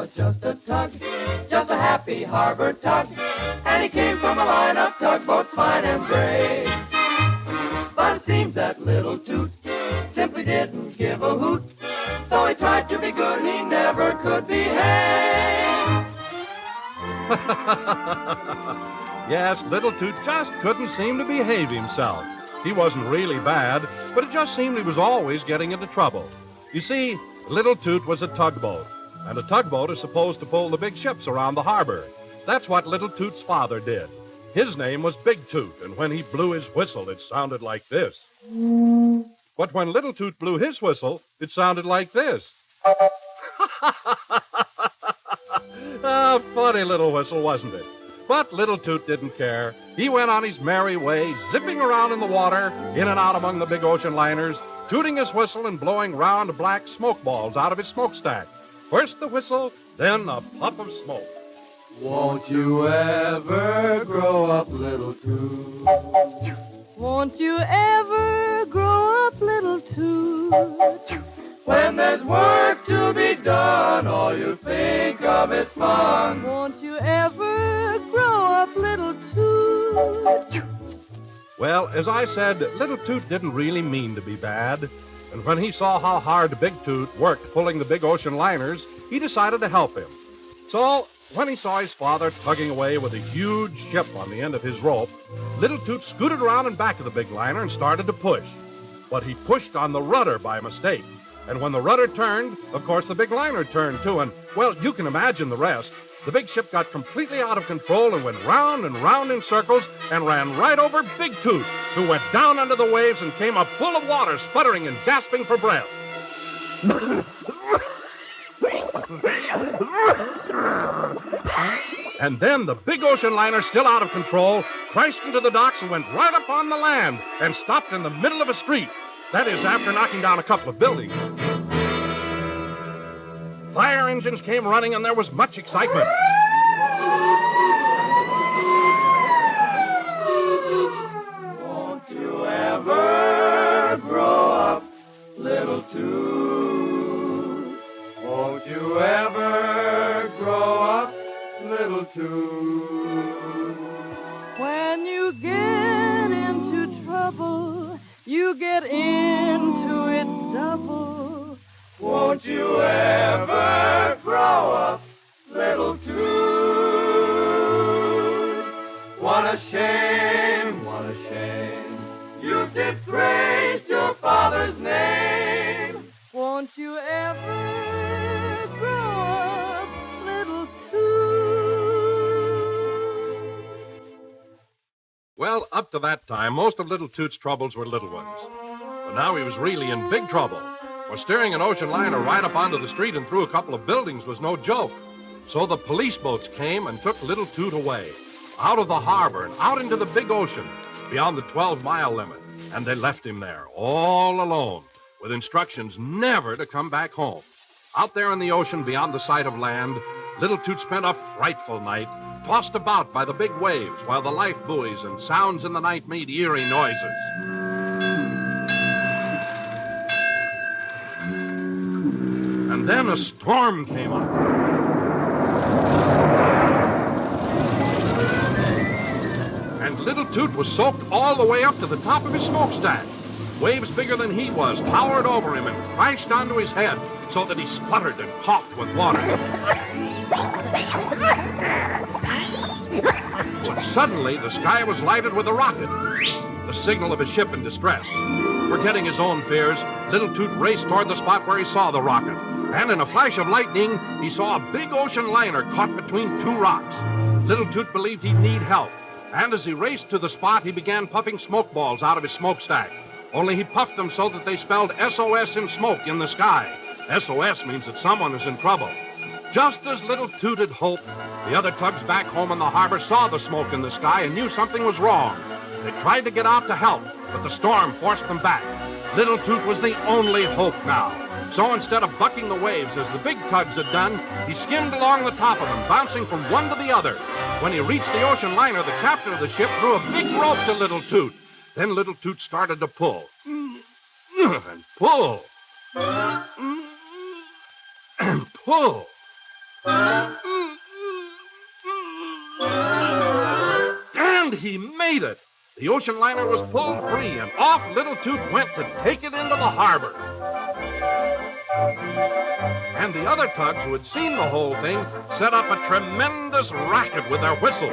was just a tug, just a happy harbor tug, and he came from a line of tugboats fine and brave. But it seems that Little Toot simply didn't give a hoot. Though he tried to be good, he never could behave. Yes, Little Toot just couldn't seem to behave himself. He wasn't really bad, but it just seemed he was always getting into trouble. You see, Little Toot was a tugboat, and a tugboat is supposed to pull the big ships around the harbor. That's what Little Toot's father did. His name was Big Toot, and when he blew his whistle, it sounded like this. But when Little Toot blew his whistle, it sounded like this. Ah, funny little whistle, wasn't it? But Little Toot didn't care. He went on his merry way, zipping around in the water, in and out among the big ocean liners, tooting his whistle and blowing round black smoke balls out of his smokestack. First the whistle, then a puff of smoke. Won't you ever grow up, Little Toot? Won't you ever grow up, Little Toot? When there's work to be done, all you think of is fun. Won't you ever grow up, Little Toot? Well, as I said, Little Toot didn't really mean to be bad. And when he saw how hard Big Toot worked pulling the big ocean liners, he decided to help him. So, when he saw his father tugging away with a huge ship on the end of his rope, Little Toot scooted around in back of the big liner and started to push. But he pushed on the rudder by mistake. And when the rudder turned, of course the big liner turned too, and, well, you can imagine the rest. The big ship got completely out of control and went round and round in circles and ran right over Big Toot, who went down under the waves and came up full of water, sputtering and gasping for breath. And then the big ocean liner, still out of control, crashed into the docks and went right up on the land and stopped in the middle of a street. That is, after knocking down a couple of buildings. Fire engines came running, and there was much excitement. Won't you ever grow up, Little Toot? Won't you ever grow up, Little Toot? When you get into trouble, you get into it double. Won't you ever grow up, Little Toot? What a shame, what a shame. You've disgraced your father's name. Won't you ever grow up, Little Toot? Well, up to that time, most of Little Toot's troubles were little ones. But now he was really in big trouble. For steering an ocean liner right up onto the street and through a couple of buildings was no joke. So the police boats came and took Little Toot away, out of the harbor and out into the big ocean, beyond the 12-mile limit. And they left him there, all alone, with instructions never to come back home. Out there in the ocean beyond the sight of land, Little Toot spent a frightful night, tossed about by the big waves while the life buoys and sounds in the night made eerie noises. And then a storm came up. And Little Toot was soaked all the way up to the top of his smokestack. Waves bigger than he was towered over him and crashed onto his head so that he spluttered and coughed with water. But suddenly, the sky was lighted with a rocket, the signal of a ship in distress. Forgetting his own fears, Little Toot raced toward the spot where he saw the rocket. And in a flash of lightning, he saw a big ocean liner caught between two rocks. Little Toot believed he'd need help. And as he raced to the spot, he began puffing smoke balls out of his smokestack. Only he puffed them so that they spelled SOS in smoke in the sky. SOS means that someone is in trouble. Just as Little Toot had hoped, the other tugs back home in the harbor saw the smoke in the sky and knew something was wrong. They tried to get out to help, but the storm forced them back. Little Toot was the only hope now. So instead of bucking the waves as the big tugs had done, he skimmed along the top of them, bouncing from one to the other. When he reached the ocean liner, the captain of the ship threw a big rope to Little Toot. Then Little Toot started to pull. And pull. And pull. he made it. The ocean liner was pulled free, and off Little Toot went to take it into the harbor. And the other tugs who had seen the whole thing set up a tremendous racket with their whistles.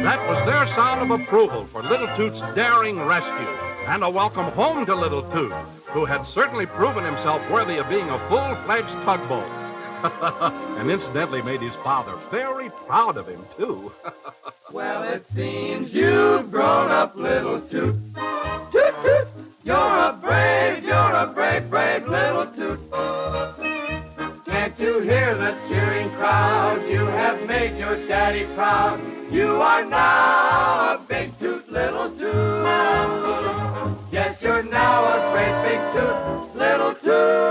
That was their sound of approval for Little Toot's daring rescue, and a welcome home to Little Toot, who had certainly proven himself worthy of being a full-fledged tugboat. And incidentally made his father very proud of him, too. Well, it seems you've grown up, Little Toot. Toot, toot! You're a brave, brave Little Toot. Can't you hear the cheering crowd? You have made your daddy proud. You are now a big toot, Little Toot. Yes, you're now a great big toot, Little Toot.